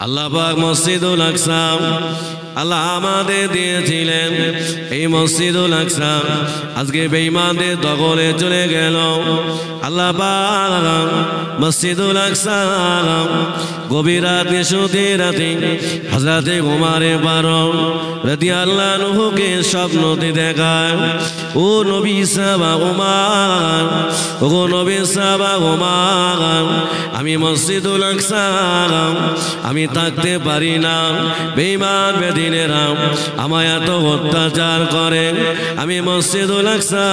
আল্লাহ পাক মসজিদুল আকসা আল্লাহ আমাদের দিয়েছিলেন। এই মসজিদুল আকসা আজকে বেঈমানদের দখলে চলে গেল। আল্লাহ পাক মসজিদুল আকসা গভীর রাত নিশুতি রাতে হযরতে ওমর ফারুক রাদিয়াল্লাহু আনহুকে স্বপ্নতে দেখায়, ও নবী সাহাবা ওমর, ও নবী সাহাবা ওমর, আমি মসজিদুল আকসা আমি থাকতে পারি না, বেঈমান বেদিনেরা আমায় এত অত্যাচার করে, আমি মসজিদুল আকসা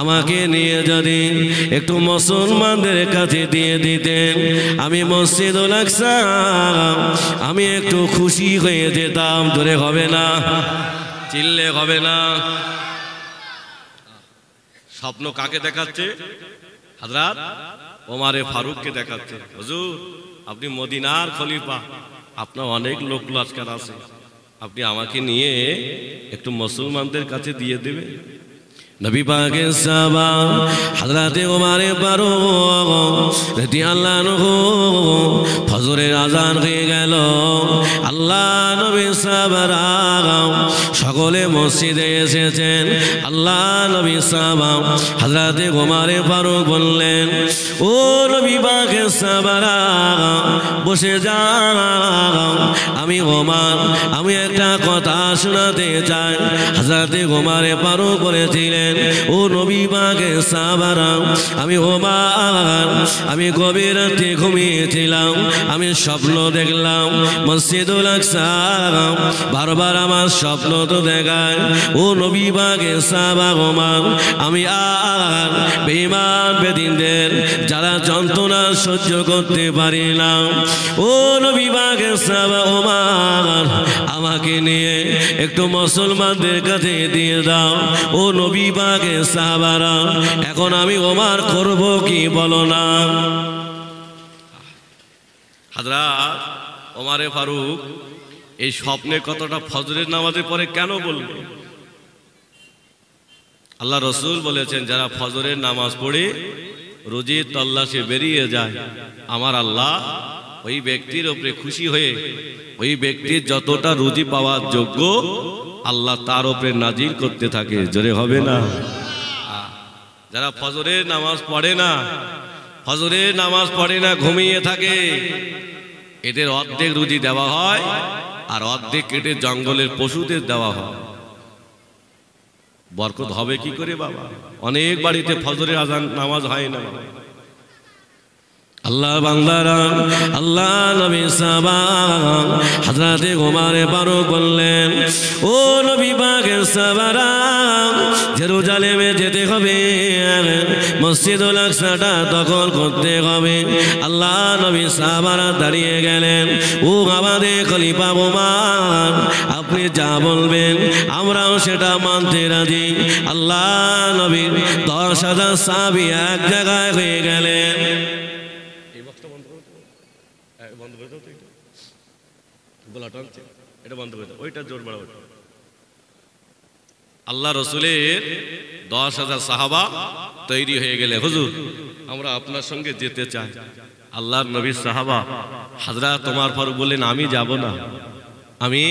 আমাকে নিয়ে যদি একটু মুসলমানদের কাছে দিয়ে দিতেন, আমি মসজিদুল আকসা আমি একটু খুশি হয়ে যেতাম। ধরে হবে না, চিল্লে হবে না। স্বপ্ন কাকে দেখাচ্ছে? হযরত ওমর ফারুককে দেখাচ্ছে। হুজুর আপনি মদিনার খলিফা, আপনার অনেক লোক লস্কর আছে, আপনি আমাকে নিয়ে একটু মুসলমানদের কাছে দিয়ে দেবেন। নবী পাকের সাহাবা হযরতে ওমর ফারুক রাদিয়াল্লাহু আনহু ফজরের আযান হয়ে গেল। আল্লাহ নবী সাহাবারা সকলে মসজিদে এসেছেন। আল্লাহ নবী সাহাবা হযরতে ওমর ফারুক বললেন, ও নবী পাকের সাহাবারা বসে যাও, আমি ওমর আমি একটা কথা শোনাতে চাই। হযরতে ওমর ফারুক বলেছিলেন, ও নবী পাকের সাহাবারা, আমি ওমর আমি গভীর রাতে ঘুমিয়েছিলাম, আমি স্বপ্ন দেখলাম মসজিদুল আকসা, বারবার আমার স্বপ্ন তো দেখায়, ও নবী পাকের সাহাবা ওমর আমি আর বেঈমান বেদিনদের যারা যন্ত্রণা সহ্য করতে পারি না, ও নবী পাকের সাহাবা ওমর আমাকে নিয়ে একটু মুসলমানদের কাছে দিয়ে দাও। ও নবী পাকের সাহাবারা, এখন আমি ওমর করব কি বলো না? হযরত ওমর ফারুক এই স্বপ্নের কথাটা ফজরের নামাজের পরে কেন বললেন? আল্লাহ রাসূল বলেছেন, যারা ফজরের নামাজ পড়ে রোজের তল্লাশে বেরিয়ে যায়, আমার আল্লাহ ওই ব্যক্তির উপরে খুশি হয়ে ওই ব্যক্তির যতটা রুজি পাওয়ার যোগ্য আল্লাহ তার উপরে নাজিল করতে থাকে। জোরে হবে না? যারা ফজরের নামাজ পড়ে না, ফজরের নামাজ পড়ে না, ঘুমিয়ে থাকে, এদের অর্ধেক রুজি দেওয়া হয় আর অর্ধেক কেটে জঙ্গলের পশুদের দেওয়া হয়। বরকত হবে কি করে বাবা? অনেক বাড়িতে ফজরের আজান নামাজ হয় না। আল্লাহ বান্দারা, আল্লাহ নবী সাহাবা হযরতে ওমর ফারুক বললেন, ও নবী পাকের সাহাবারা, জেরুজালেমে যেতে হবে, মসজিদুল আকসাটা দখল করতে হবে। আল্লাহ নবী সাহাবারা দাঁড়িয়ে গেলেন, ও আমাদের খলিফা ওমর আপনি যা বলবেন আমরাও সেটা মানতে রাজি। আল্লাহ নবীর 10,000 সাহাবী এক জায়গায় হয়ে গেলেন। আল্লাহ রসুলের 10,000 সাহাবা তৈরি হয়ে গেলে, হুজুর আমরা আপনার সঙ্গে যেতে চাই। আল্লাহর নবীর সাহাবা হযরত ওমর ফারুক বললেন, আমি যাব না, আমি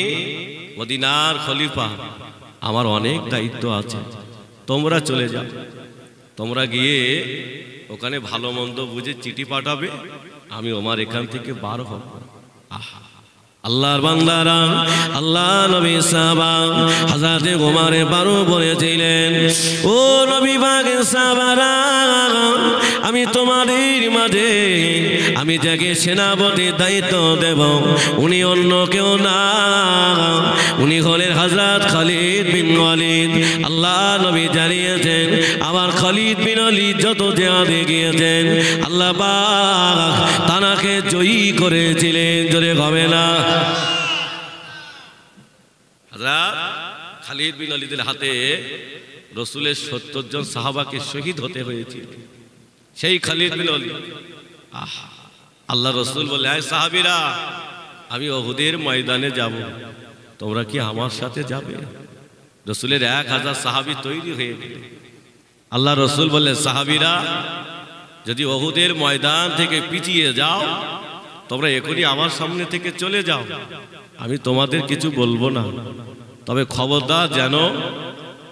মদিনার খলিফা, আমার অনেক দায়িত্ব আছে, তোমরা চলে যাও, তোমরা গিয়ে ওখানে ভালো মন্দ বুঝে চিঠি পাঠাবে, আমি ওমর এখান থেকে বার হব। আহা, আল্লাহর বান্দারা, আল্লাহ নবী সাহাবা হযরতে ওমর ফারুক বলেছিলেন, ও নবী পাকের সাহাবারা, আমি তোমাদের মাঝে আমি যাকে সেনাপতির দায়িত্ব দেব উনি অন্য কেউ না, উনি হলেন হযরত খালিদ বিন ওয়ালিদ। আল্লাহ নবী জানিয়েছেন, আমার খালিদ বিন ওয়ালিদ যত জিহাদে গিয়েছেন আল্লাহ পাক তানাকে জয়ী করেছিলেন। জোরে হবে না? হযরত খালিদ বিন ওয়ালিদের হাতে রাসূলের 70 জন সাহাবাকে শহীদ হতে হয়েছিল। সেই খালিদ বিন ওয়ালিদ, আল্লাহ রাসূল বলে, আয় সাহাবীরা, আমি উহুদের ময়দানে যাব, তোমরা কি আমার সাথে যাবে? রাসূলের 1000 সাহাবী তৈরি হয়ে গেল। আল্লাহ রাসূল বলে, সাহাবীরা যদি উহুদের ময়দান থেকে পিছিয়ে যাও তোমরা এখনই আমার সামনে থেকে চলে যাও, আমি তোমাদের কিছু বলবো না, তবে খবরদার যেন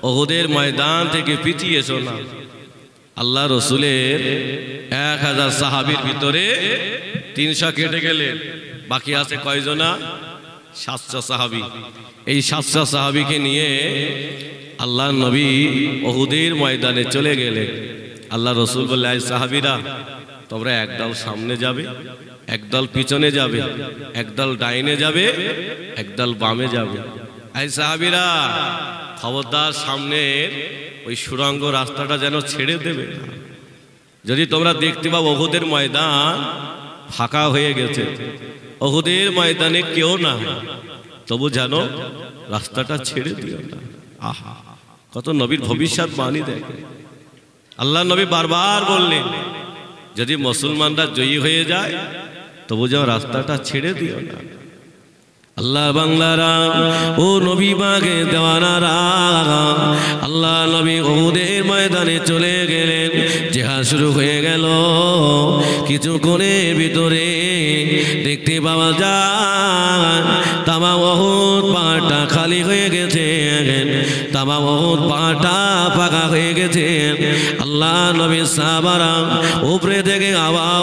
উহুদের ময়দান থেকে পিছিয়ে এসো না। আল্লাহ রসুলের 1000 সাহাবীর ভিতরে 300 কেটে গেলে বাকি আছে কয়জনা? 700 সাহাবী। এই 700 সাহাবীকে নিয়ে আল্লাহ নবী উহুদের ময়দানে চলে গেলেন। আল্লাহ রসুল বললেন, এই সাহাবীরা তোমরা একদল সামনে যাবে, একদল পিছনে যাবে, একদল ডাইনে যাবে, একদল বামে যাবে। এই সাহাবীরা খবরদার সামনের ওই সুড়ঙ্গ রাস্তাটা যেন ছেড়ে দেবে। যদি তোমরা দেখতে পাও উহুদের ময়দান ফাঁকা হয়ে গেছে, উহুদের ময়দানে কেউ না, তবু যেন রাস্তাটা ছেড়ে দিও না। আহা, কত নবীর ভবিষ্যৎবাণী দেখে। আল্লাহ নবী বারবার বললেন, যদি মুসলমানরা জয়ী হয়ে যায় তবু যেন রাস্তাটা ছেড়ে দিও না। আল্লাহ বাংলারা ও নবী বাগে দেওয়ানারা, আল্লাহ নবী উহুদের ময়দানে চলে গেলেন। জিহাদ শুরু হয়ে গেল। কিছুক্ষণের ভিতরে দেখতে পাওয়া যায় তামাম উহুদ পাহাড়টা খালি হয়ে গেছে, তামাম উহুদ পাহাড়টা ফাঁকা হয়ে গেছে। আল্লাহ নবী সাহাবারা উপরে থেকে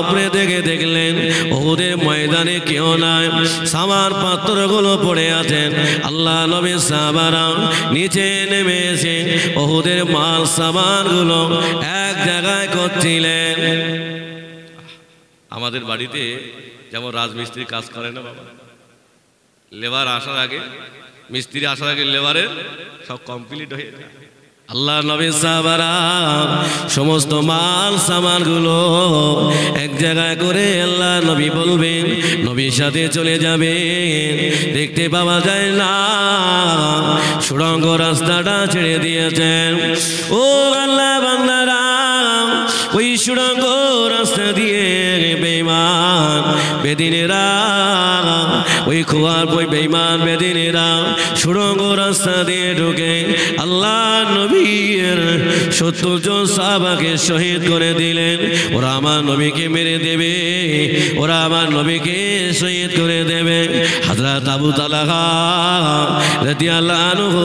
উপরে থেকে দেখলেন উহুদের ময়দানে কেউ নাই, সামার পাত্রগুলো পড়ে আছেন। আল্লাহ নবী সাহাবারা নিচে নেমে এসে উহুদের মাল সামানগুলো এক জায়গায় করছিলেন। আমাদের বাড়িতে যেমন রাজমিস্ত্রি কাজ করে না বাবা, লেবার আসার আগে, মিস্ত্রি আসার আগে লেবারের সব কমপ্লিট হয়ে যায়। আল্লাহ নবী সাহাবারা সমস্ত মাল সামানগুলো এক জায়গায় করে আল্লাহ নবী বলবেন, নবীর সাথে চলে যাবে। দেখতে পাওয়া যায় না সুড়ঙ্গ রাস্তাটা ছেড়ে দিয়েছেন। ও আল্লাহ বান্দারা, ওই সুড়ঙ্গ রাস্তা দিয়ে বেঈমান বেদিনেরা, ওই খোয়ার ওই বেঈমান বেদিনেরা সুড়ঙ্গ রাস্তা দিয়ে ঢুকে আল্লাহ নবীর 70 জন সাহাবাকে শহীদ করে দিলেন। ওরা আমার নবীকে মেরে দেবে, ওরা আমার নবীকে শহীদ করে দেবে। হযরত আবু তালহা রাদিয়াল্লাহু আনহু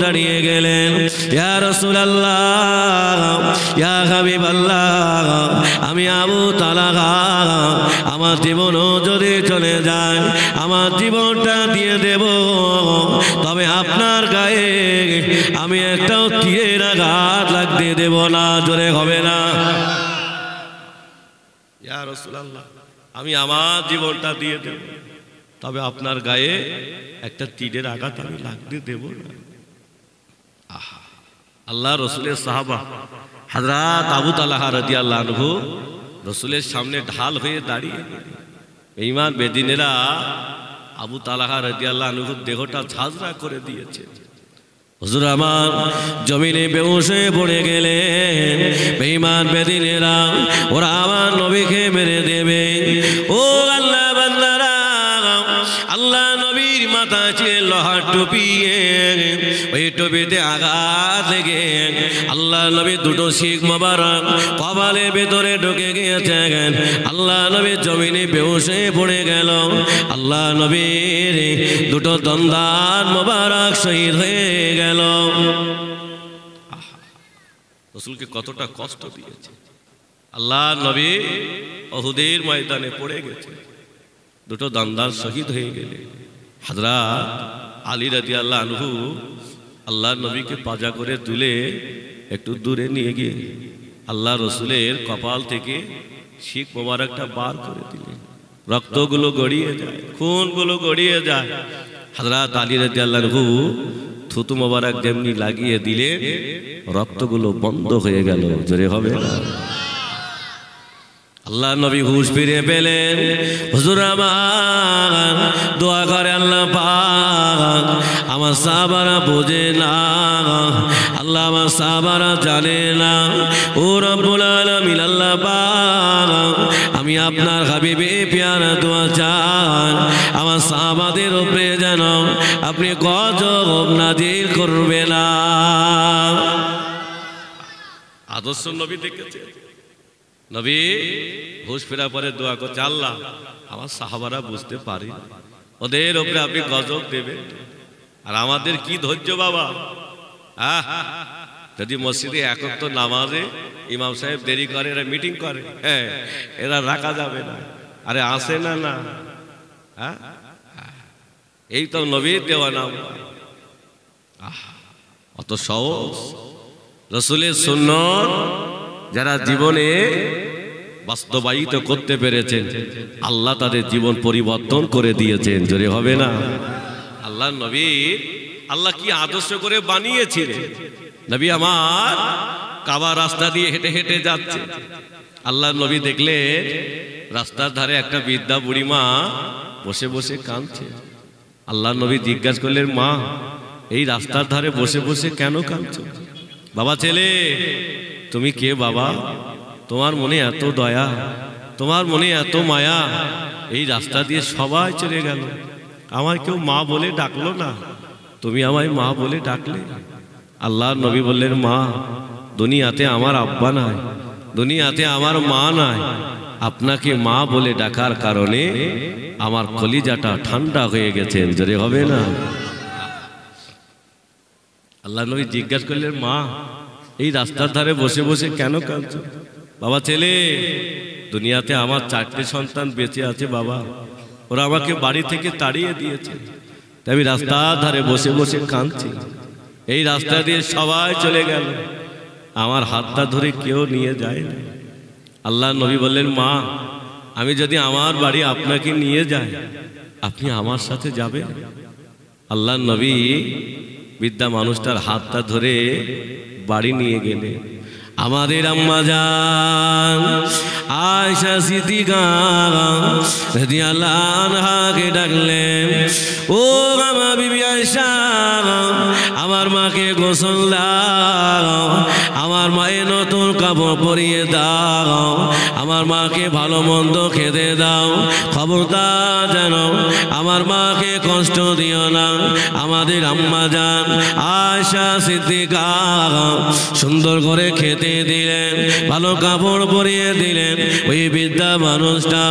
দাঁড়িয়ে গেলেন, ইয়া রাসূলুল্লাহ, ইয়া হাবিবাল্লাহ, আমি আবু তালহা, আমার জীবনও যদি চলে যায় আমার জীবনটা দিয়ে দেব, তবে আপনার গায়ে আমি একটাও তীরের আঘাত লাগতে দেব না। জোরে হবে না? ইয়া রাসূলুল্লাহ, আমি আমার জীবনটা দিয়ে দেব, তবে আপনার গায়ে একটা তীরের আঘাত আমি লাগতে দেব না। আহা, আল্লাহ রসুলের সাহাবা হযরত আবু তালহা রাদিয়াল্লাহু আনহু রসুলের সামনে ঢাল হয়ে দাঁড়িয়ে। বেঈমান বেদিনেরা আবু তালহা রাদিয়াল্লাহু আনহুর দেহটা ঝাঁঝরা করে দিয়েছে। হুজুর আমার জমিনে বেহুশ হয়ে পড়ে গেলেন। বেঈমান বেদিনেরা ওরা আমার নবীকে মেরে দেবে। ও আল্লাহ বান্দারা, আল্লাহ নবীর মাথায় ছিল লোহার টুপি, ওই টুপিতে আঘাত লেগে আল্লাহ নবী দুটো শিখ মোবারক কপালের ভেতরে ঢুকে গিয়েছেন। আল্লাহ নবী জমিনে বেহুশ হয়ে পড়ে গেল। আল্লাহ নবীর দুটো দন্দান মোবারক শহীদ হয়ে গেল। রাসূলকে কতটা কষ্ট দিয়েছে। আল্লাহ নবী উহুদের ময়দানে পড়ে গেছে, দুটো দন্দান শহীদ হয়ে গেলে। হযরত আলী রাদিয়াল্লাহু আনহু আল্লাহ নবীকে পাজা করে তুলে একটু দূরে নিয়ে গিয়ে আল্লাহ রসুলের কপাল থেকে শিখ মোবারকটা বার করে দিলেন। রক্তগুলো গড়িয়ে যায়, খুনগুলো গড়িয়ে যায়। হযরত আলী রাদিয়াল্লাহু আনহু থুতু মোবারক যেমনি লাগিয়ে দিলে রক্তগুলো বন্ধ হয়ে গেল। জোরে হবে না? আল্লাহ নবী হুঁশ ফিরে পেলেন। হুজুর আমার দোয়া করে, আল্লাহ পাক আমার সাহাবারা বোঝে না, আল্লাহ আমার সাহাবারা জানে না। ও রব্বুল আলামিন, আল্লাহ পাক আমি আপনার হাবিবে পেয়ারা দোয়া চাই, আমার সাহাবাদের উপরে যেন আপনি গজব নাজিল করবে না। আদর্শ নবী দেখেছে। নবী হুঁশ ফেরার পরে দোয়া করছে, আল্লাহ আমার সাহাবারা বুঝতে পারি, ওদের ওপরে আপনি গজব দেবেন, আর আমাদের কি ধৈর্য বাবা। যদি মসজিদে একক তো নামাজে ইমাম সাহেব দেরি করে, এরা মিটিং করে, হ্যাঁ এরা রাখা যাবে না, আরে আসে না না, হ্যাঁ এই তো নবীর দেওয়া নাম। অত সহজ রাসূলের সুন্নাত যারা জীবনে বাস্তবায়িত করতে পেরেছেন, আল্লাহ তাদের জীবন পরিবর্তন করে দিয়েছেন। জোরে হবে না? আল্লাহ নবী আল্লাহ কি আদর্শ করে বানিয়েছিলেন। নবী আমার কাবা রাস্তা দিয়ে হেঁটে হেঁটে যাচ্ছে, আল্লাহ নবী দেখলেন রাস্তার ধারে একটা বৃদ্ধা বুড়িমা বসে বসে কাঁদছে। আল্লাহ নবী জিজ্ঞাসা করলেন, মা এই রাস্তার ধারে বসে বসে কেন কাঁদছো? বাবা ছেলে তুমি কে বাবা? তোমার মনে এত দয়া, তোমার মনে এত মায়া, এই রাস্তা দিয়ে সবাই চলে গেল, আমায় কেউ মা বলে ডাকলো না, তুমি আমায় মা বলে ডাকলে। আল্লাহ নবী বললেন, মা দুনিয়াতে আমার আব্বা নাই, দুনিয়াতে আমার মা নাই, আপনাকে মা বলে ডাকার কারণে আমার কলিজাটা ঠান্ডা হয়ে গেছেন। জোরে হবে না? আল্লাহ নবী জিজ্ঞাসা করলেন, মা এই রাস্তার ধারে বসে বসে কেন কাঁদছো? বাবা ছেলে দুনিয়াতে আমার 4টে সন্তান বেঁচে আছে বাবা, ওরা আমাকে বাড়ি থেকে তাড়িয়ে দিয়েছে, তাই আমি রাস্তার ধারে বসে বসে কাঁদছি। এই রাস্তা দিয়ে সবাই চলে গেল, আমার হাতটা ধরে কেউ নিয়ে যায় না। আল্লাহ নবী বললেন, মা আমি যদি আমার বাড়ি আপনাকে নিয়ে যাই, আপনি আমার সাথে যাবেন? আল্লাহ নবী বৃদ্ধা মানুষটার হাতটা ধরে বাড়ি নিয়ে গেলেন। আমাদের আম্মা জান আয়েশা সিদ্দিকা রাদিয়াল্লাহু আনহাকে ডাকলেন, ও আমার বিবি আয়েশা আমার মাকে গোসল দাও, আমার মায়ের নতুন কাপড় পরিয়ে দাও, আমার মাকে ভালো মন্দ খেতে দাও, খবরদার যেন আমার মাকে কষ্ট দিও না। আমাদের আম্মা জান আয়েশা সিদ্দিকা সুন্দর করে খেতে দিলেন, ভালো কাপড় পরিয়ে দিলেন। ওই বৃদ্ধা মানুষটা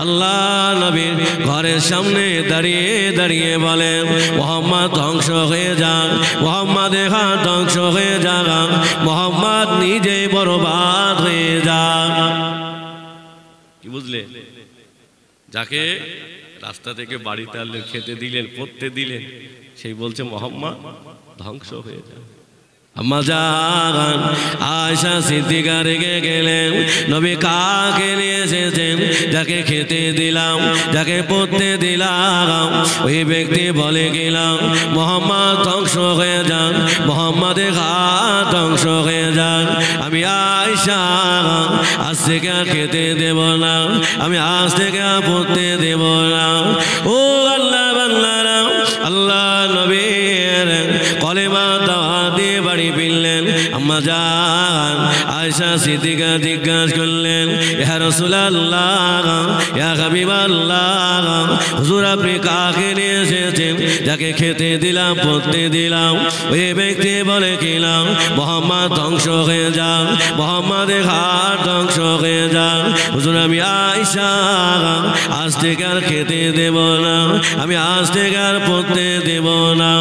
আল্লাহ নবীর ঘরের সামনে দাঁড়িয়ে দাঁড়িয়ে বলেন, মুহাম্মদ ধ্বংস হয়ে যান, মুহাম্মাদের হাত ধ্বংস হয়ে যান, মুহাম্মদ নিজেই বরবাদ হয়ে যান। কি বুঝলে? যাকে রাস্তা থেকে বাড়িতে আনলেন, খেতে দিলেন, পড়তে দিলেন, সেই বলছে মুহাম্মদ ধ্বংস হয়ে যান। আম্মা জান আয়েশা সিদ্দিকা রেগে গেলেন, নবী কাকে নিয়ে এসেছেন? যাকে খেতে দিলাম, যাকে পড়তে দিলাম, ওই ব্যক্তি বলে গেলাম মুহাম্মদ ধ্বংস হয়ে যান, মুহাম্মাদের হাত ধ্বংস হয়ে যান। আমি আয়েশা আজ থেকে আর খেতে দেব না, আমি আজ থেকে আর পড়তে দেব না। ও আল্লাহ বান্দারা, আল্লাহ নবীর কলেমা দাওয়াত দিয়ে বাড়ি ফিরলেন। আম্মা জান আয়েশা সিদ্দিকা জিজ্ঞাসা করলেন, ইয়া রাসূলুল্লাহ, ইয়া হাবিবাল্লাহ, হুজুর আপনি কাকে নিয়ে এসেছেন? যাকে খেতে দিলাম, পড়তে দিলাম, ওই ব্যক্তি বলে কিলাম মুহাম্মদ ধ্বংস হয়ে যান, মুহাম্মাদের হাত ধ্বংস হয়ে যান। হুজুর আমি আয়েশা আজ থেকে আর খেতে দেব না, আমি আজ থেকে আর পড়তে দেব না।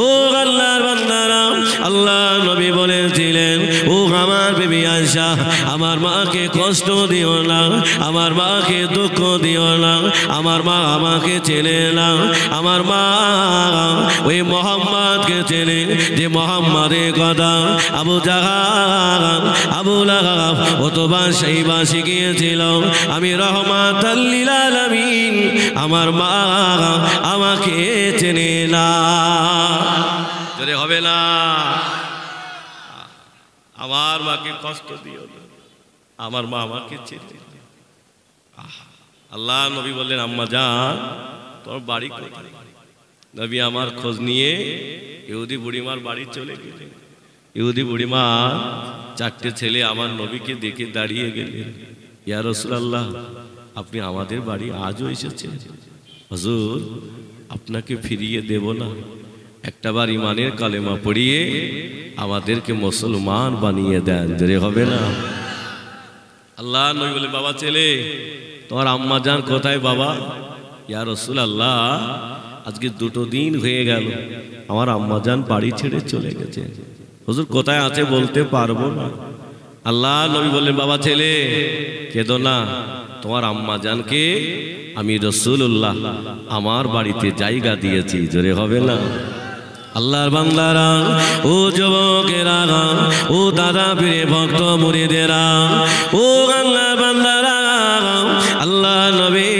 ও আল্লাহর বান্দারা, আল্লাহ নবী বলেছিলেন, ও আমার বিবি আয়েশা আমার মাকে কষ্ট দিও না, আমার মাকে দুঃখ দিও না, আমার মা আমাকে চেনে না, আমার মা ওই মুহাম্মদকে চেনে যে মুহাম্মাদের কথা আবু জাহাল আবু লাহাব অথবা সাইবা শিখিয়েছিল। আমি রহমাতাল লিল আলামিন, আমার মা আমাকে চেনে না। জোরে হবে না? আমার মাকে কষ্ট দিও না, আমার মা আমাকে চেনে। আল্লাহ নবী বললেন, আম্মা জান তোর বাড়ি কোথায়? নবী আমার খোঁজ নিয়ে ইহুদি বুড়িমার বাড়ি চলে গেলেন। ইহুদি বুড়িমা 4টে ছেলে আমার নবীকে দেখে দাঁড়িয়ে গেলেন, ইয়া রাসূলুল্লাহ আপনি আমাদের বাড়ি আজও এসেছেন। হুজুর আপনাকে ফিরিয়ে দেব না, একটাবার ইমানের কালেমা পড়িয়ে আমাদেরকে মুসলমান বানিয়ে দেন। জোরে হবে না? আল্লাহ নবী বলে বাবা ছেলে তোমার আম্মা জান কোথায় বাবা? ইয়া রাসূলুল্লাহ আজকে 2 দিন হয়ে গেল আমার আম্মা জান বাড়ি ছেড়ে চলে গেছে, হুজুর কোথায় আছে বলতে পারবো না। আল্লাহ নবী বললেন বাবা ছেলে কেঁদো না, তোমার আম্মা জানকে আমি রাসূলুল্লাহ আমার বাড়িতে জায়গা দিয়েছি, জোরে হবে না? আল্লাহর বান্দারা, ও যুবকেরা, ও দাদা পীরে ভক্ত মুরিদেরা, ও আল্লাহর বান্দারা, আল্লাহ নবী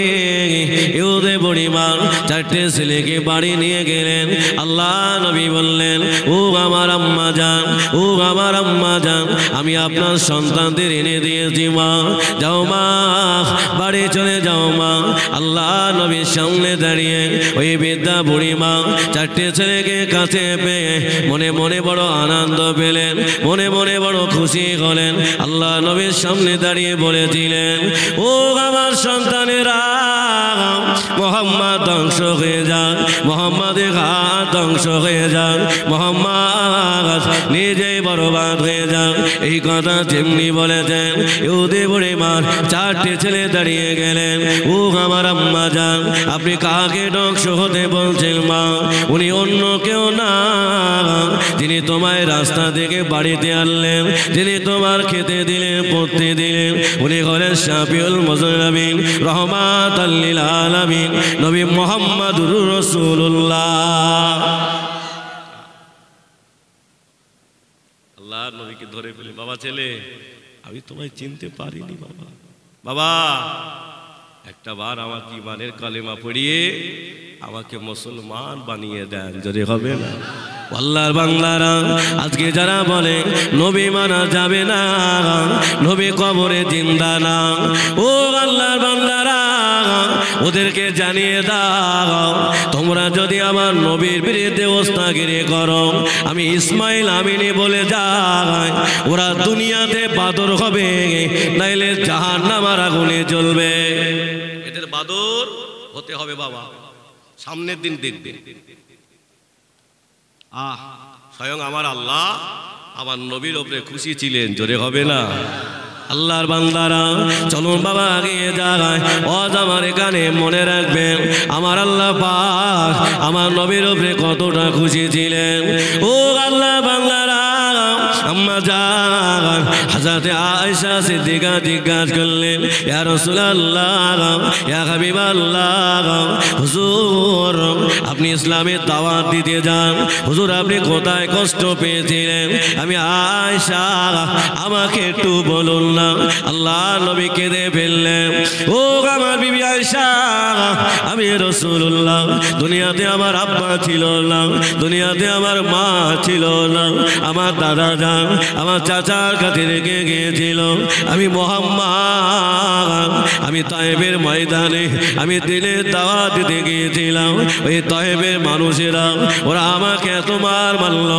ইহুদে বুড়িমা 4টে ছেলেকে বাড়ি নিয়ে গেলেন। আল্লাহ নবী বললেন ও আমার আম্মা জান, ও আমার আম্মা জান, আমি আপনার সন্তানদের এনে দিয়েছি মা, যাও মা বাড়ি চলে যাও মা। আল্লাহ নবীর সামনে দাঁড়িয়ে ওই বৃদ্ধা বুড়িমা 4টে ছেলেকে কাছে পেয়ে মনে মনে বড় আনন্দ পেলেন, মনে মনে বড় খুশি হলেন। আল্লাহ নবীর সামনে দাঁড়িয়ে বলেছিলেন ও আমার সন্তানেরা, মোহাম্মদ ধ্বংস হয়ে যান, মোহাম্মদের হাত ধ্বংস হয়ে যান, মোহাম্মদ নিজেই বরবাদ হয়ে যান। এই কথা যেমনি বলেছেন ইহুদি বুড়িমার 4টে ছেলে দাঁড়িয়ে গেলেন। ও আমার আম্মা জান, আপনি কাকে ধ্বংস হতে বলছেন মা? উনি অন্য কেউ না, যিনি তোমায় রাস্তা থেকে বাড়িতে আনলেন, যিনি তোমার খেতে দিলেন পড়তে দিলেন, উনি হলেন শাফিউল মুজরিমিন রহমাতাল লিল আলামিন নবী মুহাম্মদুর রাসূলুল্লাহ। আল্লাহর নবীকে ধরে ফেলে বাবা ছেলে আমি তোমায় চিনতে পারিনি বাবা, বাবা একটা বার আমার ঈমানের কালেমা পড়িয়ে আমাকে মুসলমান বানিয়ে দেন, যদি হবে না? আল্লাহর বান্দারা, আজকে যারা বলে নবী মানা যাবে না, নবী কবরে জিন্দা না, ও আল্লাহর বান্দারা ওদেরকে জানিয়ে দাও তোমরা যদি আমার নবীর বিরুদ্ধে ওস্তাগিরি করো, আমি ইসমাইল আমিনী বলে যাই ওরা দুনিয়াতে বাদর হবে, নাইলে জাহান্নামের আগুনে জ্বলবে। এদের বাদর হতে হবে বাবা, সামনের দিন দেখবে। স্বয়ং আমার আল্লাহ আমার নবীর উপরে খুশি ছিলেন, জোরে হবে না? আল্লাহর বান্দারা চলুন বাবা এগিয়ে যায়। আজ আমার এখানে মনে রাখবেন আমার আল্লাহ পাক আমার নবীর উপরে কতটা খুশি ছিলেন। ও আল্লাহ বান্দারা, আম্মা জান হযরতে আয়েশা সিদ্দিকা জিজ্ঞাসা করলেন ইয়া রাসূলুল্লাহ, ইয়া হাবিবাল্লাহ, হুজুর আপনি ইসলামের দাওয়াত দিতে যান, হুজুর আপনি কোথায় কষ্ট পেয়েছিলেন? আমি আয়েশা আমাকে একটু বলুন না। আল্লাহ নবী কেঁদে ফেললেন। ও আমার বিবি আয়েশা, আমি রাসূলুল্লাহ দুনিয়াতে আমার আব্বা ছিল না, দুনিয়াতে আমার মা ছিল না, আমার দাদা যান আমার চাচার কাছে রেখে গিয়েছিল। আমি মুহাম্মদ আমি তায়েবের ময়দানে আমি দিনের দাওয়াত দিতে গিয়েছিলাম। ওই তায়েবের মানুষেরা ওরা আমাকে এত মার মারল,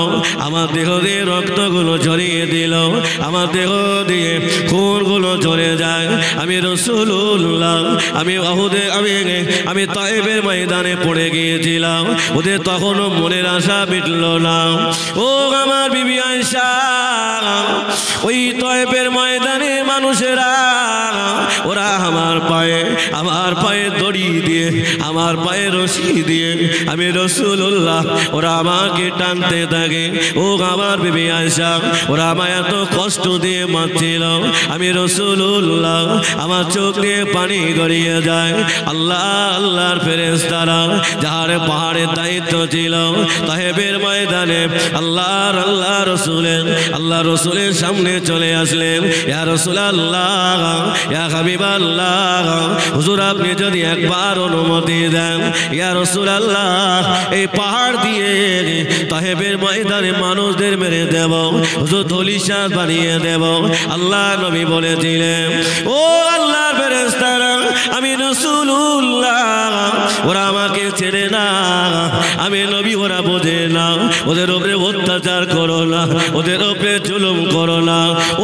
আমার দেহ দিয়ে রক্তগুলো ঝরিয়ে দিল, আমার দেহ দিয়ে খুনগুলো ঝরে যায়। আমি রাসূলুল্লাহ আমি উহুদে আমি তায়েবের ময়দানে পড়ে গিয়েছিলাম, ওদের তখনও মনের আশা মিটল না। ও আমার বিবি আয়েশা, ওই তায়েবের ময়দানে মানুষেরা ওরা আমার পায়ে দড়ি দিয়ে আমার পায়ে রশি দিয়ে আমি রাসূলুল্লাহ ওরা আমাকে টানতে থাকে। ও আমার বিবি আয়েশা, ওরা আমায় এত কষ্ট দিয়ে মারছিল, আমি রাসূলুল্লাহ আমার চোখ দিয়ে পানি গড়িয়ে যায়। আল্লাহর ফেরেশতারা যার পাহাড়ের দায়িত্ব ছিল তায়েবের ময়দানে আল্লাহ রসুলের সামনে চলে আসলেন। ইয়া রাসূলুল্লাহ, ইয়া হাবিবাল্লাহ, হুজুর আপনি যদি একবার অনুমতি দেন, ইয়া রাসূলুল্লাহ এই পাহাড় দিয়ে তায়েবের ময়দানে মানুষদের মেরে দেব, হুজুর ধলিশাত বানিয়ে দেব। আল্লাহ নবী বলেছিলেন ও আল্লাহর ফেরেশতারা, আমি রাসূলুল্লাহ ওরা আমাকে ছেড়ে না, আমি নবী ওরা বোঝে না, ওদের উপরে অত্যাচার করো না, ওদের উপরে জুলুম করো না।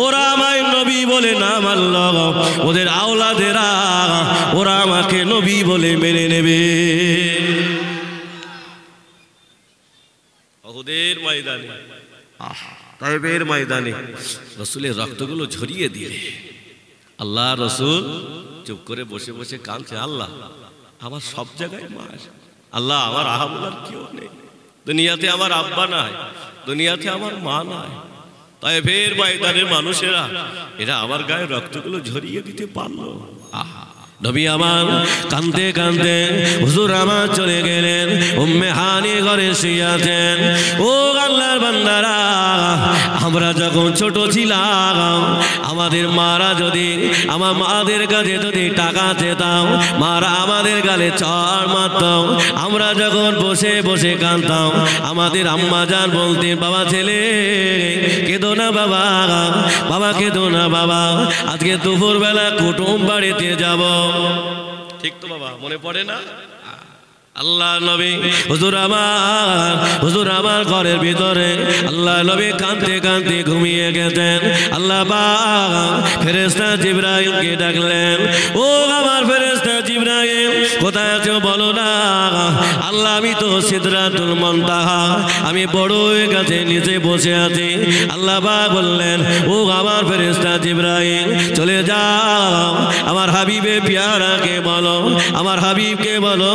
ওরা আমায় নবী বলে না মানল, ওদের আওলাদেরা ওরা আমাকে নবী বলে মেনে নেবে। উহুদের ময়দানে তায়েবের ময়দানে রাসূলের রক্তগুলো ঝরিয়ে দিয়ে আল্লাহ রসুল চুপ করে বসে বসে কাঁদছে, আল্লাহ আমার সব জায়গায় মা, আল্লাহ আমার আহা বলার কেউ নেই, দুনিয়াতে আমার আব্বা নাই, দুনিয়াতে আমার মা নাই, তাই ফের ময়দানের মানুষেরা এরা আমার গায়ে রক্তগুলো ঝরিয়ে দিতে পারলো। আহা, নবী আমার কাঁদতে কাঁদতে হুজুর আমার চলে গেলেন, উম্মে হানি ঘরে শুয়াছেন। ও আল্লাহর বান্দারা, আমরা যখন ছোট ছিলাম আমাদের মারা যদি আমার মাদের কাছে যদি টাকা চেতাম, মারা আমাদের গালে চড় মারত, আমরা যখন বসে বসে কাঁদতাম আমাদের আম্মা জান বলতেন, বাবা ছেলে কেঁদো না বাবা, বাবা কেঁদো না বাবা, আজকে দুপুর বেলা কুটুম বাড়িতে যাব। ঠিক তো বাবা, মনে পড়ে না? আল্লাহ নবী হুজুর আমার ঘরের ভিতরে আল্লাহ নবী কাঁদতে কাঁদতে ঘুমিয়ে গেছেন। আল্লাহ পাক ফেরেশতা জিবরাইলকে ডাকলেন, ও আমার ফেরেশতা জিবরাইল কোথায় আছো বলো না। আল্লাহ আমি তো সিদরাতুল মুনতাহা, আমি বড়ই গাছের নিচে বসে আছি। আল্লাহ পাক বললেন, ও আমার ফেরেশতা জিবরাইল চলে যাও, আমার হাবিবে পিয়ারাকে বলো, আমার হাবিবকে বলো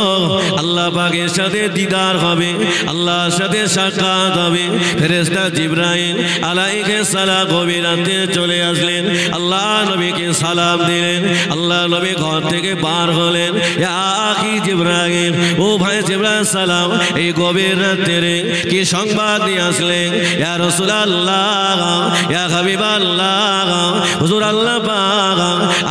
আল্লাহ পাকের সাথে দিদার হবে, আল্লাহর সাথে সাক্ষাৎ হবে। ফেরেশতা জিবরাইল আলাইহিস সালাম গভীর রাতে চলে আসলেন, আল্লাহ নবীকে সালাম দিলেন। আল্লাহ নবী ঘর থেকে বার হলেন, ইয়া আখি জিবরাইল, ও ভাই জিবরাইল সালাম, এই গভীর রাতে কি সংবাদ নিয়ে আসলেন? ইয়া রাসূলুল্লাহ, ইয়া হাবিবাল্লাহ, হুজুর আল্লাহ পাক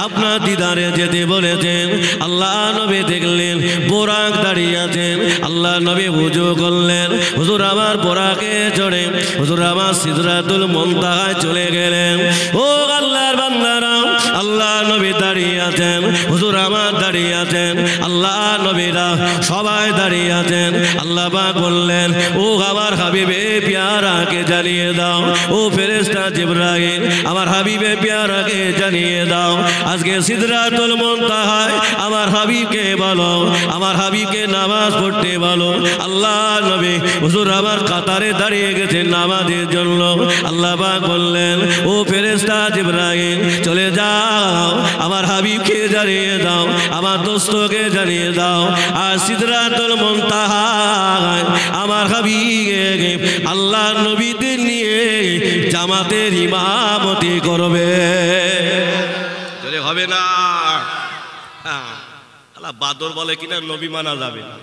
আপনার দিদারে যেতে বলেছেন। আল্লাহ নবী দেখলেন বোরাক দাঁড়িয়ে আছেন। আল্লাহ নবী ওযু করলেন, হুজুর আমার বোরাকে চড়ে হুজুর আমার সিদরাতুল মুনতাহায় চলে গেলেন। ও আল্লাহর বান্দারা, আল্লাহ নবী দাঁড়িয়ে আছেন, হুজুর আমার দাঁড়িয়ে আছেন, আল্লাহ নবীরা সবাই দাঁড়িয়ে আছেন। আল্লাহ পাক বললেন, ও আমার হাবিবে পিয়ারাকে জানিয়ে দাও, ও ফেরেশতা জিবরাইল আমার হাবিবে পিয়ারাকে জানিয়ে দাও, আজকে সিদরাতুল মুনতাহায় আমার হাবিবকে বলো, আমার হাবিবকে নামাজ পড়তে বলো। আল্লাহ নবী হুজুর আমার কাতারে দাঁড়িয়ে গেছেন নামাজের জন্য। আল্লাহ পাক বললেন, ও ফেরেশতা জিবরাইল চলে যাও, আমার হাবিবকে জানিয়ে দাও, আমার দোস্তকে জানিয়ে দাও, আর সিদরাতুল মুনতাহায় আমার হাবিবকে আল্লাহ নবীদের নিয়ে জামাতের ইমামতি করবে। জোরে হবে না? আল্লাহ বাদর বলে কিনা নবী মানা যাবে না।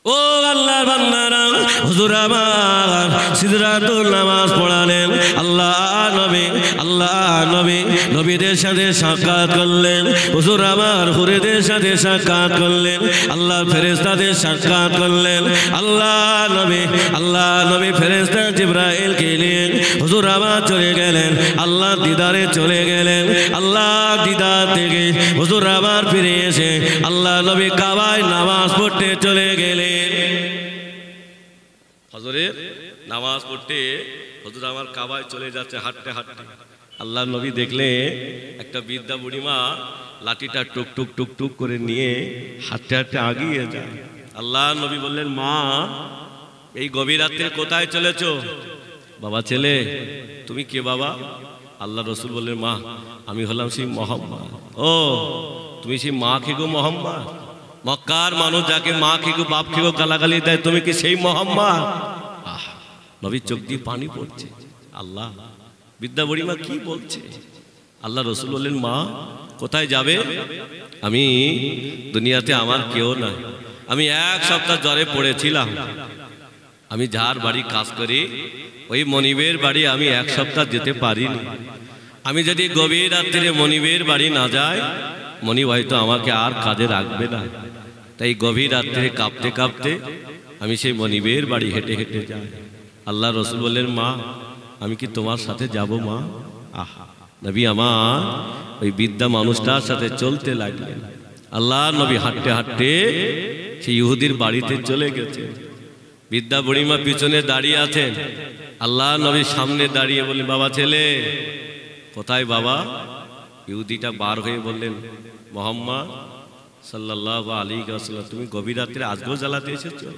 ও আল্লাহর বান্দারা, হুজুর আমার সিদরাতুল নামাজ পড়ালেন। আল্লাহ নবী নবীদের সাথে সাক্ষাৎ করলেন, হুজুর আমার হুরেদের সাথে সাক্ষাৎ করলেন, আল্লাহ ফেরেশতাদের সাক্ষাৎ করলেন। আল্লাহ নবী ফেরেশতা জিবরাইলকে নিয়ে হুজুর আমার চলে গেলেন, আল্লাহ দিদারে চলে গেলেন। আল্লাহ দিদার থেকে হুজুর আমার ফিরে এসে আল্লাহ নবী কাবায় নামাজ পড়তে চলে গেলেন। হযরতের নামাজ পড়তে হুজুর আমার কাবায় চলে যাচ্ছে হাঁটতে হাঁটতে। আল্লাহ নবী দেখলে একটা বৃদ্ধা বুড়িমা লাঠিটা টুক টুক টুক টুক করে নিয়ে হাঁটতে হাঁটতে আগিয়ে যায়। আল্লাহ নবী বললেন, মা এই গভীর রাতে কোথায় চলেছো? বাবা ছেলে তুমি কে বাবা? আল্লাহ রসুল বললেন, মা আমি হলাম সেই মোহাম্মদ। ও তুমি সেই মা খেগো মোহাম্মদ? মক্কার মানুষ যাকে মা খেগো বাপ খেগো গালাগালি দেয়, তুমি কি সেই মোহাম্মদ? নবীর চোখ দিয়ে পানি পড়ছে। আল্লাহ বিদ্যা বুড়িমা কি বলছে? আল্লাহ রসুল বললেন, মা কোথায় যাবে? আমি দুনিয়াতে আমার কেউ নাই, আমি এক সপ্তাহ জ্বরে পড়েছিলাম, আমি যার বাড়ি কাজ করি ওই মনিবের বাড়ি আমি এক সপ্তাহ যেতে পারিনি। আমি যদি গভীর রাত্রে মনিবের বাড়ি না যাই, মনিব হয়তো আমাকে আর কাজে রাখবে না। তাই গভীর রাত্রে কাঁপতে কাঁপতে আমি সেই মনিবের বাড়ি হেঁটে হেঁটে যাই। আল্লাহ রসুল বললেন, মা আমি কি তোমার সাথে যাব মা? আহা নবী আমার ওই বৃদ্ধা মানুষটার সাথে চলতে লাগলেন। আল্লাহ নবী হাঁটতে হাঁটতে সেই ইহুদির বাড়িতে চলে গেছে। বৃদ্ধা বুড়িমা পিছনে দাঁড়িয়ে আছেন, আল্লাহ নবী সামনে দাঁড়িয়ে বললেন, বাবা ছেলে কোথায় বাবা? ইহুদিটা বার হয়ে বললেন, মুহাম্মদ সাল্লাল্লাহু আলাইহি ওয়াসাল্লাম তুমি গভীর রাত্রে আজকেও জ্বালাতে এসেছো?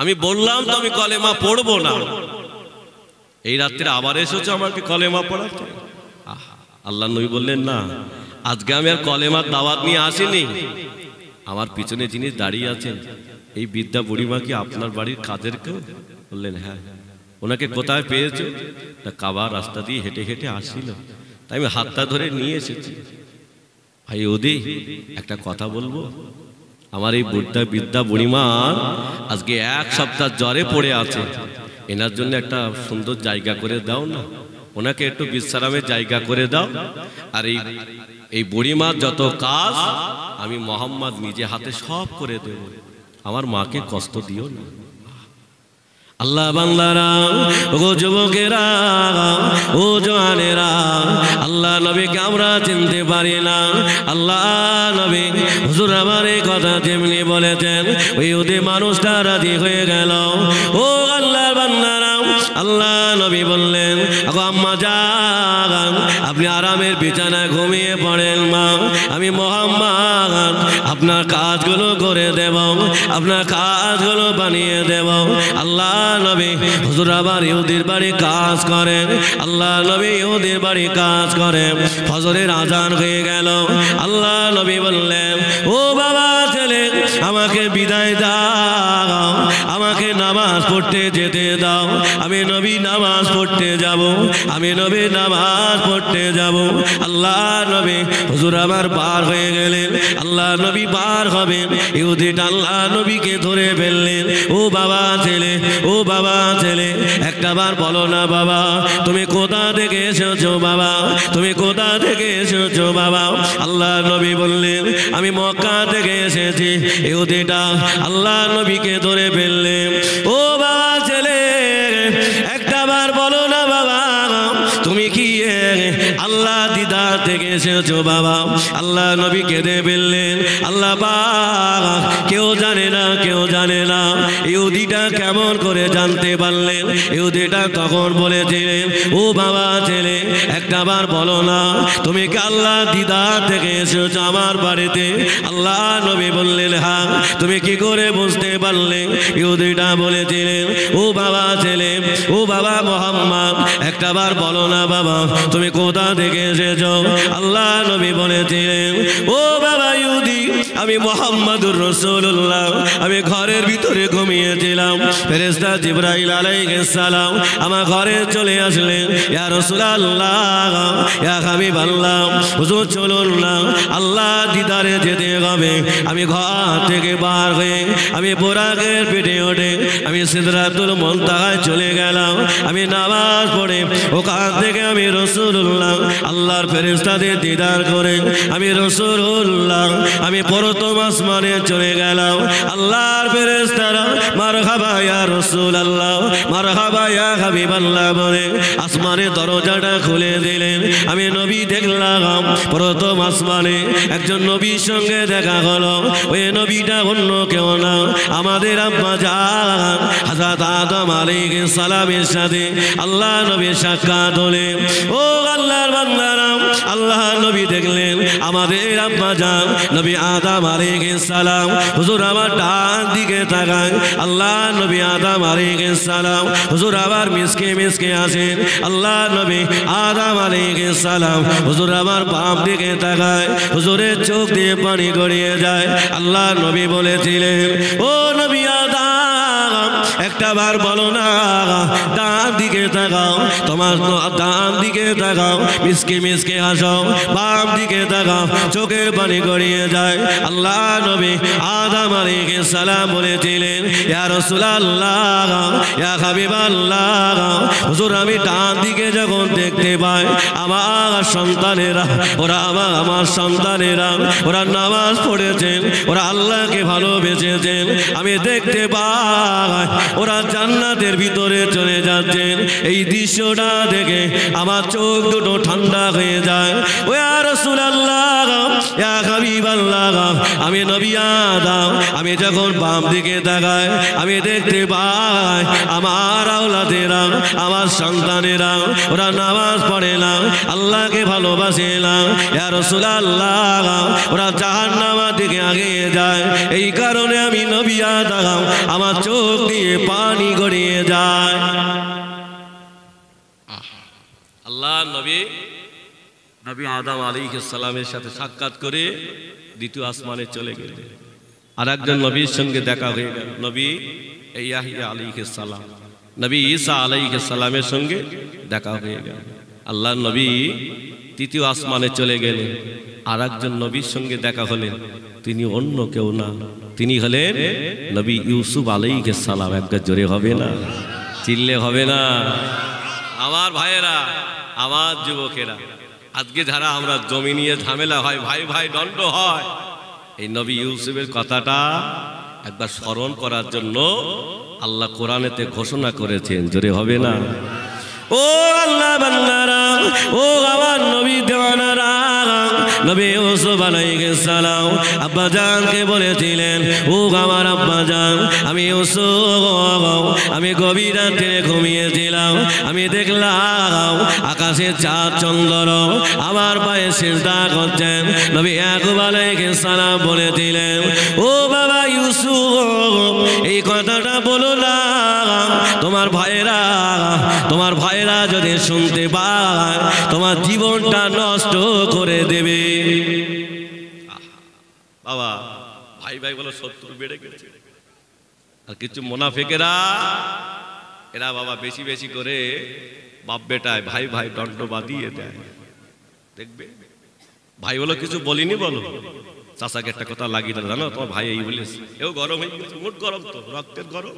আমি বললাম তো আমি কলেমা পড়বো না, এই রাত্রে আবার এসেছো আমাকে কলেমা পড়াতে? আল্লাহ নবী বললেন, না, আজকে আমি আর কলেমার দাওয়াত নিয়ে আসিনি। আমার পিছনে যিনি দাঁড়িয়ে আছেন এই বৃদ্ধা বুড়িমা কি আপনার বাড়ির কাজের কেউ? বললেন, হ্যাঁ। ওনাকে কোথায় পেয়েছো? না, কাবার রাস্তা দিয়ে হেঁটে হেঁটে আসছিল, তাই আমি হাতটা ধরে নিয়ে এসেছি। ভাই ওদি, একটা কথা বলবো? আমার এই বৃদ্ধা বুড়িমা আজকে 1 সপ্তাহ জ্বরে পড়ে আছে, এনার জন্য একটা সুন্দর জায়গা করে দাও না, ওনাকে একটু বিশ্রামের জায়গা করে দাও। আর এই বুড়িমার যত কাজ আমি মোহাম্মদ নিজে হাতে সব করে দেব, আমার মাকে কষ্ট দিও না। আল্লাহ বান্দারা, ও যুবকেরা, ও জওয়ানেরা, আল্লাহ নবীকে আমরা চিনতে পারি না। আল্লাহ নবী হুজুর আমার এই কথা যেমনি বলেছেন, ওই ওদে মানুষটা রাজি হয়ে গেল। ও আল্লাহর বান্দারা, আল্লাহ নবী বললেন, আম্মা জান, আপনি আরামের বিছানায় ঘুমিয়ে পড়েন মা, আমি মোহাম্মদ আপনার কাজগুলো করে দেব, আপনার কাজগুলো বানিয়ে দেব। আল্লাহ নবী হুজুর আবার ইহুদির বাড়ি কাজ করেন। আল্লাহ নবী ইহুদির বাড়ি কাজ করেন। ফজরের আজান হয়ে গেল। আল্লাহ নবী বললেন, ও বাবা ছেলে, আমাকে বিদায় দাও, আমাকে নামাজ পড়তে যেতে দাও, আমি নবী নামাজ পড়তে যাব, আমি নবী নামাজ পড়তে যাব। আল্লাহ নবী হুজুর আমার পার হয়ে গেলেন। আল্লাহ নবী পার হবেন, ইহুদিটা আল্লাহ নবীকে ধরে ফেললেন। ও বাবা ছেলে, ও বাবা ছেলে, একটাবার বলো না বাবা, তুমি কোথা থেকে এসেছো বাবা, তুমি কোথা থেকে এসেছো বাবা? আল্লাহ নবী বললেন, আমি মক্কা থেকে এসেছি। ইহুদিটা আল্লাহ নবীকে ধরে ফেললেন। ও বাবা ছেলে, একটাবার বলো না বাবা, তুমি কি আল্লাহ দিদার থেকে এসেছো বাবা? আল্লাহ নবী কেঁদে ফেললেন। আল্লাহ পাক কেউ জানে না, কেউ জানে না। ইহুদিটা কেমন করে জানতে পারলেন? ইহুদিটা তখন বলেছিলেন, ও বাবা ছেলে, একটাবার বলো না, তুমি কি আল্লাহ দিদার থেকে এসেছো আমার বাড়িতে? আল্লাহ নবী বললেন, হ্যাঁ। তুমি কি করে বুঝতে পারলে? ইহুদিটা বলেছিলেন, ও বাবা ছেলে, ও বাবা মোহাম্মদ, একটাবার বলো না বাবা, তুমি কোথা থেকে এসেছো? আল্লাহ নবী বলেছিলেন, ও বাবা ইহুদি, আমি মুহাম্মাদুর রাসূলুল্লাহ, আমি ঘরের ভিতরে ঘুমিয়েছিলাম। ফেরেশতা জিবরাইল আলাইহিস সালাম আমার ঘরে চলে আসলেন। ইয়া রাসূলুল্লাহ, ইয়া হাবিবাল্লাহ, হুজুর চলুন না, আল্লাহ দিদারে যেতে হবে। আমি ঘর থেকে বার হয়ে আমি বোরাকের পেটে ওঠে আমি সিদরাতুল মুনতাহায় চলে গেলাম। আমি নামাজ পড়ে ওখান থেকে আমি রাসূলুল্লাহ আল্লাহর ফেরেশতাদের দিদার করে আমি রাসূলুল্লাহ আমি প্রথম আসমানে চলে গেলাম। আল্লাহর ফেরেশতারা মারহাবা ইয়া রাসূলুল্লাহ, মারহাবা ইয়া হাবিবাল্লাহ বলে আসমানে দরজাটা খুলে দিলেন। আমি নবী দেখলাম প্রথম আসমানে একজন নবীর সঙ্গে দেখা হলো। ওই নবীটা অন্য কেউ না, আমাদের আম্মা জান হযরত আদম আলাইহিস সালামের সাথে আল্লাহ নবীর সাক্ষাৎ হলে। ও আল্লাহর বান্দারা, আল্লাহ নবী দেখলেন আমাদের আম্মা জান নবী আদম আলাইহিস সালাম। হুজুর আমার ডান দিকে তাকায়, আল্লাহ নবী আদম আলাইহিস সালাম। হুজুর আবার মিসকে মিসকে আসেন, আল্লাহ নবী আদম আলাইহিস সালাম। হুজুর আমার বাম দিকে তাকায়, হুজুরের চোখ দিয়ে পানি গড়িয়ে যায়। আল্লাহ নবী বলেছিলেন, ও নবী আদম, একটাবার বলো না, ডান দিকে তাকাও, তোমার ডান দিকে তাকাও, মিসকে মিসকে হাসো, বাম দিকে তাকাও, চোখের পানি গড়িয়ে যায়। আল্লাহ নবী আদম আলাইহিস সালাম বলেছিলেন, ইয়া রাসূলুল্লাহ, ইয়া হাবিবাল্লাহ, হুজুর আমি ডান দিকে যখন দেখতে পাই আমার সন্তানেরা, ওরা আমার সন্তানেরা ওরা নামাজ পড়েছেন, ওরা আল্লাহকে ভালোবেসেছেন, আমি দেখতে পাই ওরা জান্নাতের ভিতরে চলে যাচ্ছেন। এই দৃশ্যটা দেখে আমার চোখ দুটো ঠান্ডা হয়ে যায়। ও ইয়া রাসূলুল্লাহ, ইয়া হাবিবাল্লাহ, আমি নবী আদম আমি যখন বাম দিকে তাকাই আমি দেখতে পাই আমার আওলাদেরা, আমার সন্তানেরা ওরা নামাজ পড়ে না, আল্লাহকে ভালোবাসে না। ইয়া রাসূলুল্লাহ, ওরা জাহান্নামের দিকে এগিয়ে যায়। এই কারণে আমি নবী আদম আমার চোখ দিয়ে পানি গড়িয়ে যায়। আল্লাহ নবী নবী আদম আলাইহিস সালামের সাথে সাক্ষাৎ করে দ্বিতীয় আসমানে চলে গেলেন। আর একজন নবীর সঙ্গে দেখা হয়ে গেল, নবী ইয়াহইয়া আলাইহিস সালাম, নবী ঈসা আলাইহিস সালামের সঙ্গে দেখা হয়ে গেল। আল্লাহর নবী তৃতীয় আসমানে চলে গেলেন, আর একজন নবীর সঙ্গে দেখা হলেন, তিনি অন্য কেউ না, তিনি হলেন নবী ইউসুফ আলাইহিস সালাম। একবার জোরে হবে না, চিল্লে হবে না? আমার ভাইয়েরা, আমার যুবকেরা, আজকে যারা আমরা জমি নিয়ে ঝামেলা হয়, ভাই ভাই দণ্ড হয়, এই নবী ইউসুফের কথাটা একবার স্মরণ করার জন্য আল্লাহ কোরআনেতে ঘোষণা করেছেন। জোরে হবে না? ও আল্লাহ বান্দারা, ও আমার নবী দেওয়ানারা, নবী ইউসুফ আলাইহিস সালাম আব্বা জানকে বলেছিলেন, ও আমার আব্বা জান, আমি ইউসুফ, আমি গভীর রাতে ঘুমিয়েছিলাম, আমি দেখলাম আকাশে চাঁদ চন্দ্র আমার পায়ে সিজদা করছেন। নবী ইয়াকুব আলাইহিস সালাম বলেছিলেন, ও বাবা ইউসুফ, এই কথাটা বলো না, তোমার ভাইয়েরা যদি শুনতে পায় তোমার জীবনটা নষ্ট করে দেবে। বাবা, ভাই ভাই বলে শত্রু বেড়ে গেছে। আর কিছু মুনাফিকেরা, এরা বাবা বেশি বেশি করে বাপ বেটায় ভাই ভাই দণ্ড বাঁধিয়ে দেয়। দেখবে ভাই বলো কিছু বলিনি, বলো চাচাকে একটা কথা লাগিয়ে দেয়, জানো তোমার ভাই এই বলিস, এও গরম হয়ে গেছে, মুড গরম তো, রক্তের গরম,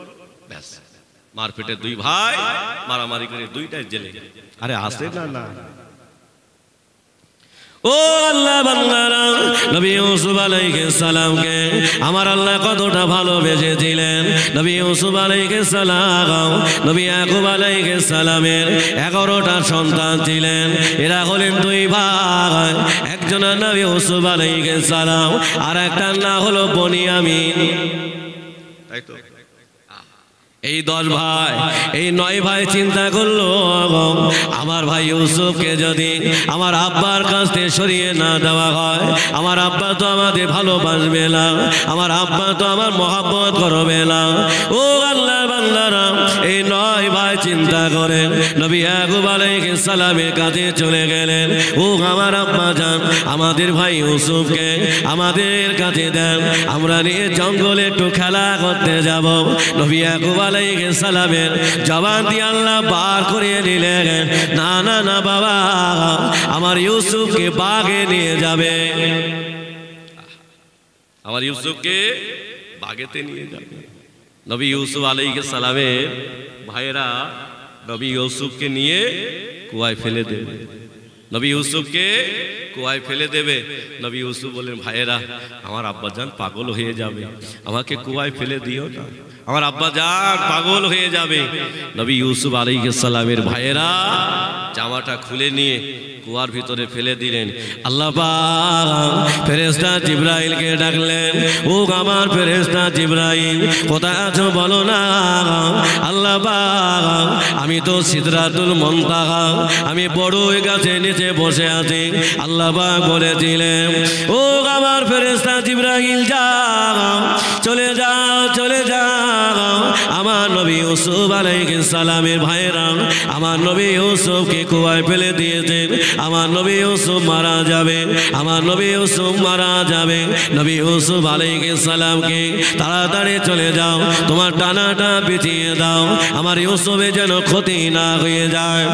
ব্যাস মারপিটে দুই ভাই মারামারি করে দুইটাই জেলে। আরে আসে না না? ও আল্লাহ বান্দারা, নবী ইউসুফ আলাইহিস সালামকে আমার আল্লাহ কতটা ভালোবেসেছিলেন। নবী ইউসুফ আলাইহিস সালাম, নবী ইয়াকুব আলাইহিস সালামের 11টা সন্তান ছিলেন। এরা হলেন দুই ভাই, একজনের নাম ইউসুফ আলাইহিস সালাম, আর একটার নাম হলো বনিয়ামিন। তাই তো? এই 10 ভাই, এই 9 ভাই চিন্তা করলো, আমার ভাই ইউসুফকে যদি আমার আব্বার কাছ থেকে সরিয়ে না দেওয়া হয়, আমার আব্বা তো আমাদের ভালোবাসবে না, আমার আব্বা তো আমার মহব্বত করবে না। ও আল্লাহর বান্দারা, এই 9 ভাই চিন্তা করেন নবী ইয়াকুব আলাইহিস সালামের কাছে চলে গেলেন, ও আমার আব্বা জান, আমাদের ভাই ইউসুফকে আমাদের কাছে দেন, আমরা নিয়ে জঙ্গলে একটু খেলা করতে যাব। নবী ইয়াকুব আলাইহিস সালামের জবান দিয়ে আল্লাহ বার করে নিলেন, না না না বাবা, আমার ইউসুফকে বাগে নিয়ে যাবে, আমার ইউসুফকে বাগেতে নিয়ে যাবে। নবী ইউসুফ আলাইহিস সালামের ভাইয়েরা নবী ইউসুফকে নিয়ে কুয়ায় ফেলে দেবে, নবী ইউসুফকে কুয়ায় ফেলে দেবে। নবী ইউসুফ বলেন, ভাইয়েরা আমার আব্বাজান পাগল হয়ে যাবে, আমাকে কুয়ায় ফেলে দিও না, আমার আব্বাজান পাগল হয়ে যাবে। নবী ইউসুফ আলাইহিস সালামের ভাইয়েরা জামাটা খুলে নিয়ে কুয়ার ভিতরে ফেলে দিলেন। আল্লাহ পাক ফেরেশতা জিবরাইলকে ডাকলেন, ও আমার ফেরেশতা জিবরাইল, কোথায় আছো বলো না। আল্লাহ পাক, আমি তো সিদরাতুল মুনতাহা, আমি বড়ই গাছের নিচে বসে আছি। আল্লাহ পাক বলেছিলেন, ও আমার ফেরেশতা জিবরাইল, যাও, চলে যাও, চলে যাও, আমার নবী ইউসুফ আলাইহিস সালামের ভাইয়েরা আমার নবী ইউসুফকে কুয়ায় ফেলে দিয়েছেন, আমার নবী ইউসুফ মারা যাবে, আমার নবী ইউসুফ মারা যাবে। নবী ইউসুফ আলাইহিস সালামকে তাড়াতাড়ি চলে যাও, তোমার টানাটা পিছিয়ে দাও, আমার ইউসুফের যেন ক্ষতি না হয়ে যায়।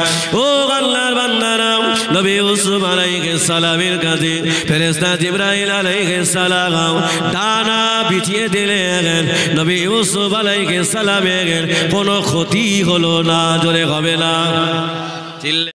ও আল্লাহর বান্দারা, নবী ইউসুফ আলাইহিস সালামের কাছে ফেরেশতা জিবরাইল আলাইহিস সালাম টানা পিছিয়ে দিলেন, নবী ইউসুফ আলাইহিস সালামের কোনো ক্ষতি হলো না। জোরে হবে না?